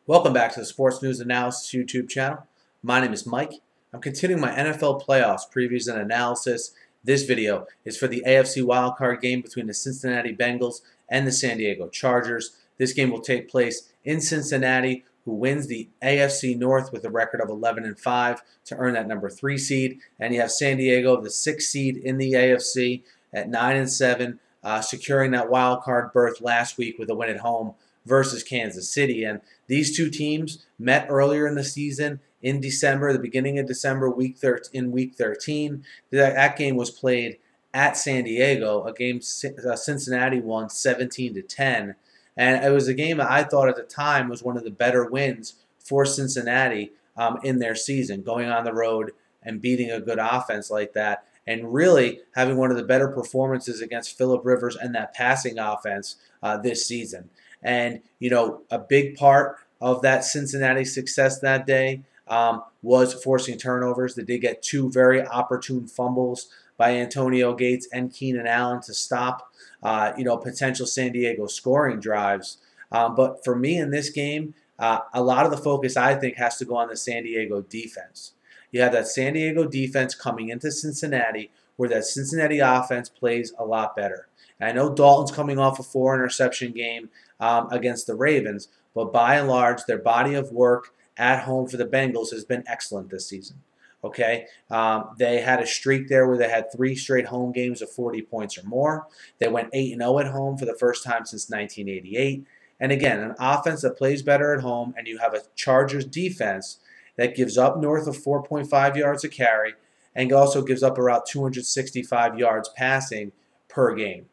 Welcome back to the Sports News Analysis YouTube channel. My name is Mike. I'm continuing my NFL playoffs previews and analysis. This video is for the AFC wildcard game between the Cincinnati Bengals and the San Diego Chargers. This game will take place in Cincinnati, who wins the AFC North with a record of 11-5 to earn that number 3 seed. And you have San Diego, the 6th seed in the AFC at 9-7, securing that wildcard berth last week with a win at home versus Kansas City. And these two teams met earlier in the season in December, the beginning of December, week 13. That game was played at San Diego, a game Cincinnati won 17-10. And it was a game that I thought at the time was one of the better wins for Cincinnati in their season, going on the road and beating a good offense like that, and really having one of the better performances against Phillip Rivers and that passing offense this season. And, you know, a big part of that Cincinnati success that day was forcing turnovers. They did get two very opportune fumbles by Antonio Gates and Keenan Allen to stop, potential San Diego scoring drives. But for me in this game, a lot of the focus, I think, has to go on the San Diego defense. You have that San Diego defense coming into Cincinnati, where that Cincinnati offense plays a lot better. And I know Dalton's coming off a 4-interception game against the Ravens, but by and large, their body of work at home for the Bengals has been excellent this season. Okay, they had a streak there where they had 3 straight home games of 40 points or more. They went 8-0 at home for the first time since 1988. And again, an offense that plays better at home, and you have a Chargers defense that gives up north of 4.5 yards a carry and also gives up around 265 yards passing per game.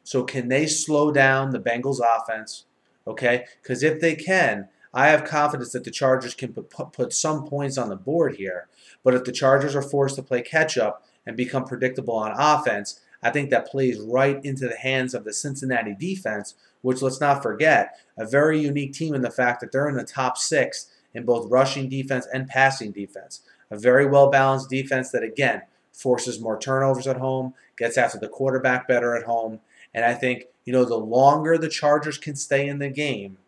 So can they slow down the Bengals offense? Okay, because if they can, I have confidence that the Chargers can put some points on the board here. But if the Chargers are forced to play catch-up and become predictable on offense, I think that plays right into the hands of the Cincinnati defense, which, let's not forget, a very unique team in the fact that they're in the top 6 in both rushing defense and passing defense. A very well-balanced defense that, again, forces more turnovers at home, gets after the quarterback better at home. And I think, the longer the Chargers can stay in the game,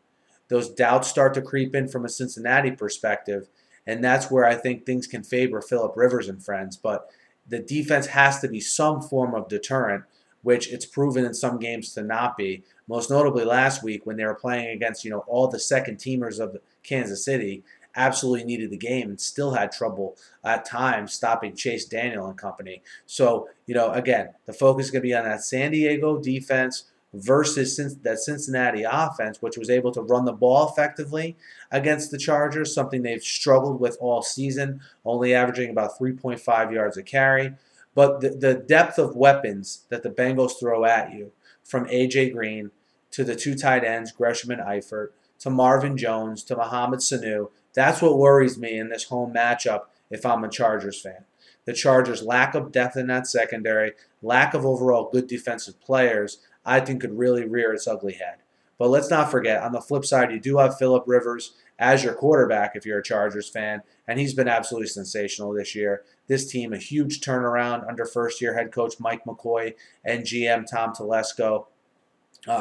those doubts start to creep in from a Cincinnati perspective. And that's where I think things can favor Phillip Rivers and friends. But the defense has to be some form of deterrent, which it's proven in some games to not be. Most notably last week when they were playing against, all the second teamers of Kansas City, absolutely needed the game and still had trouble at times stopping Chase Daniel and company. So, again, the focus is going to be on that San Diego defense versus that Cincinnati offense, which was able to run the ball effectively against the Chargers, something they've struggled with all season, only averaging about 3.5 yards a carry. But the depth of weapons that the Bengals throw at you, from A.J. Green to the 2 tight ends, Gresham and Eifert, to Marvin Jones, to Mohamed Sanu, that's what worries me in this home matchup if I'm a Chargers fan. The Chargers' lack of depth in that secondary, lack of overall good defensive players, I think could really rear its ugly head. But let's not forget, on the flip side, you do have Phillip Rivers as your quarterback if you're a Chargers fan, and he's been absolutely sensational this year. This team, a huge turnaround under first-year head coach Mike McCoy and GM Tom Telesco.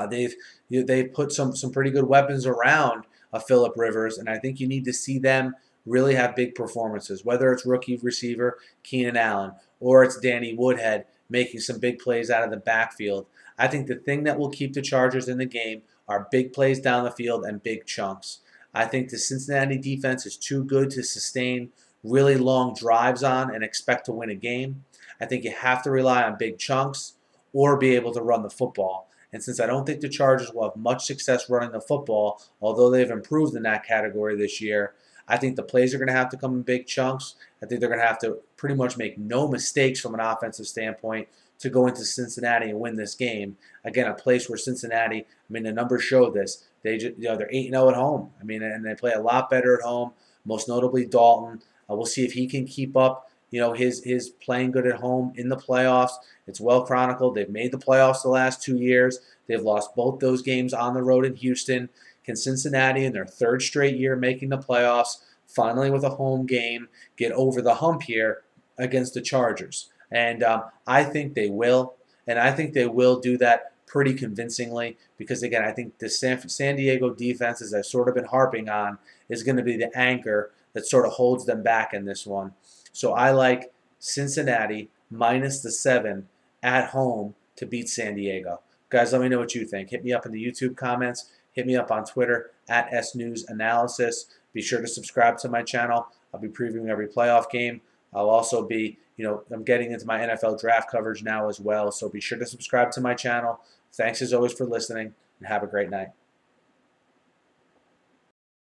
They've put some pretty good weapons around Phillip Rivers, and I think you need to see them really have big performances, whether it's rookie receiver Keenan Allen or it's Danny Woodhead making some big plays out of the backfield. I think the thing that will keep the Chargers in the game are big plays down the field and big chunks. I think the Cincinnati defense is too good to sustain really long drives on and expect to win a game. I think you have to rely on big chunks or be able to run the football. And since I don't think the Chargers will have much success running the football, although they've improved in that category this year, I think the plays are going to have to come in big chunks. I think they're going to have to pretty much make no mistakes from an offensive standpoint to go into Cincinnati and win this game. Again, a place where Cincinnati, the numbers show this. They're 8-0 at home. And they play a lot better at home, most notably Dalton. We'll see if he can keep up his playing good at home in the playoffs. It's well chronicled. They've made the playoffs the last 2 years. They've lost both those games on the road in Houston. Can Cincinnati, in their 3rd straight year making the playoffs, finally with a home game, get over the hump here against the Chargers? And I think they will. And I think they will do that pretty convincingly because, again, I think the San Diego defense, as I've sort of been harping on, is going to be the anchor that sort of holds them back in this one. So I like Cincinnati minus the 7 at home to beat San Diego. Guys, let me know what you think. Hit me up in the YouTube comments. Hit me up on Twitter at SNewsAnalysis. Be sure to subscribe to my channel. I'll be previewing every playoff game. I'll also be, I'm getting into my NFL draft coverage now as well. So be sure to subscribe to my channel. Thanks as always for listening, and have a great night.